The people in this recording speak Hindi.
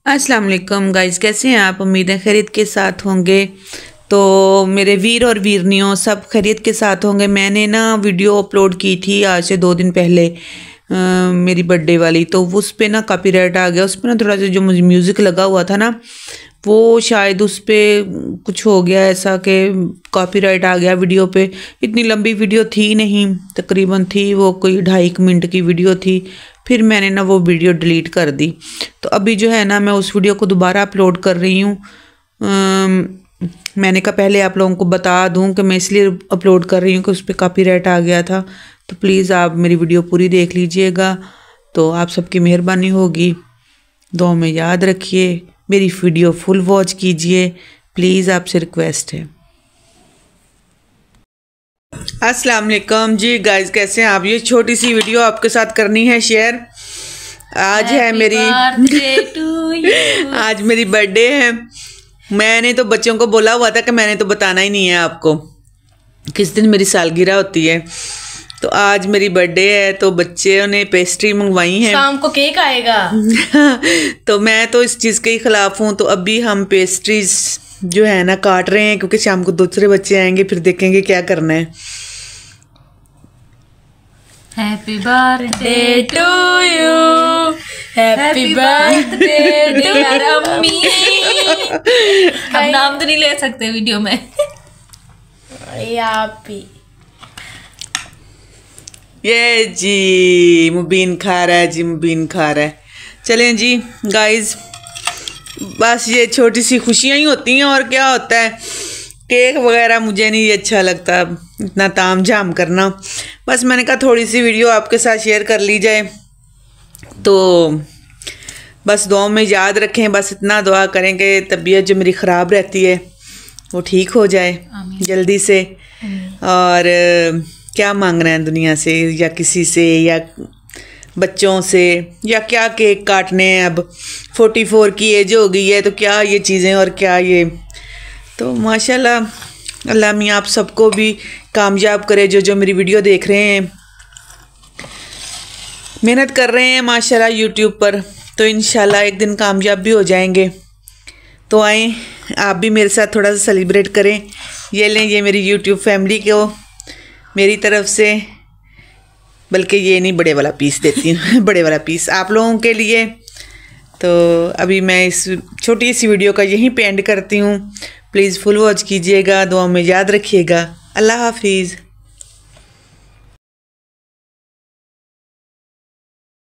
अस्सलाम वालेकुम गाइस, कैसे हैं आप? उम्मीद है खैरियत के साथ होंगे। तो मेरे वीर और वीरनियों सब खैरियत के साथ होंगे। मैंने ना वीडियो अपलोड की थी आज से 2 दिन पहले, मेरी बर्थडे वाली। तो उस पर ना कॉपीराइट आ गया। उस पर ना थोड़ा सा जो मुझे म्यूज़िक लगा हुआ था ना, वो शायद उस पर कुछ हो गया ऐसा कि कॉपीराइट आ गया वीडियो पे। इतनी लंबी वीडियो थी नहीं, तकरीबन थी वो कोई 2.5 मिनट की वीडियो थी। फिर मैंने ना वो वीडियो डिलीट कर दी। तो अभी जो है ना, मैं उस वीडियो को दोबारा अपलोड कर रही हूँ। मैंने कहा पहले आप लोगों को बता दूं कि मैं इसलिए अपलोड कर रही हूँ कि उस पर कॉपीराइट आ गया था। तो प्लीज़ आप मेरी वीडियो पूरी देख लीजिएगा, तो आप सबकी मेहरबानी होगी। दुआ में याद रखिए, मेरी वीडियो फुल वॉच कीजिए, प्लीज़ आपसे रिक्वेस्ट है। अस्सलाम वालेकुम जी गाइस, कैसे हैं आप? ये छोटी सी वीडियो आपके साथ करनी है शेयर। आज है मेरी आज मेरी बर्थडे है। मैंने तो बच्चों को बोला हुआ था कि मैंने तो बताना ही नहीं है आपको किस दिन मेरी सालगिरह होती है। तो आज मेरी बर्थडे है, तो बच्चों ने पेस्ट्री मंगवाई है। शाम को केक आएगा। तो मैं तो इस चीज़ के ही खिलाफ हूँ। तो अभी हम पेस्ट्रीज जो है ना काट रहे हैं, क्योंकि शाम को दूसरे बच्चे आएंगे, फिर देखेंगे क्या करना है। Happy birthday to you, happy birthday dear अम्मी। अब नाम तो नहीं ले सकते वीडियो में। ये जी मुबीन खा रहा है, जी मुबीन खा रहा है। चलें जी गाइस, बस ये छोटी सी खुशियाँ ही होती हैं, और क्या होता है। केक वगैरह मुझे नहीं अच्छा लगता इतना ताम झाम करना। बस मैंने कहा थोड़ी सी वीडियो आपके साथ शेयर कर ली जाए। तो बस दुआ में याद रखें, बस इतना दुआ करें कि तबीयत जो मेरी ख़राब रहती है वो ठीक हो जाए जल्दी से। और क्या मांगना है दुनिया से, या किसी से, या बच्चों से, या क्या केक काटने हैं। अब 44 की एज हो गई है, तो क्या ये चीज़ें और क्या ये। तो माशाल्लाह अल्लाह मियाँ आप सबको भी कामयाब करे, जो मेरी वीडियो देख रहे हैं, मेहनत कर रहे हैं माशाल्लाह यूट्यूब पर, तो इंशाल्लाह एक दिन कामयाब भी हो जाएंगे। तो आएँ आप भी मेरे साथ थोड़ा सा सेलिब्रेट करें। ये लें, ये मेरी यूट्यूब फैमिली को मेरी तरफ से, बल्कि ये नहीं बड़े वाला पीस देती हूँ बड़े वाला पीस आप लोगों के लिए। तो अभी मैं इस छोटी सी वीडियो का यहीं पे एंड करती हूँ। प्लीज़ फुल वॉच कीजिएगा, दुआ में याद रखिएगा। अल्लाह हाफिज़।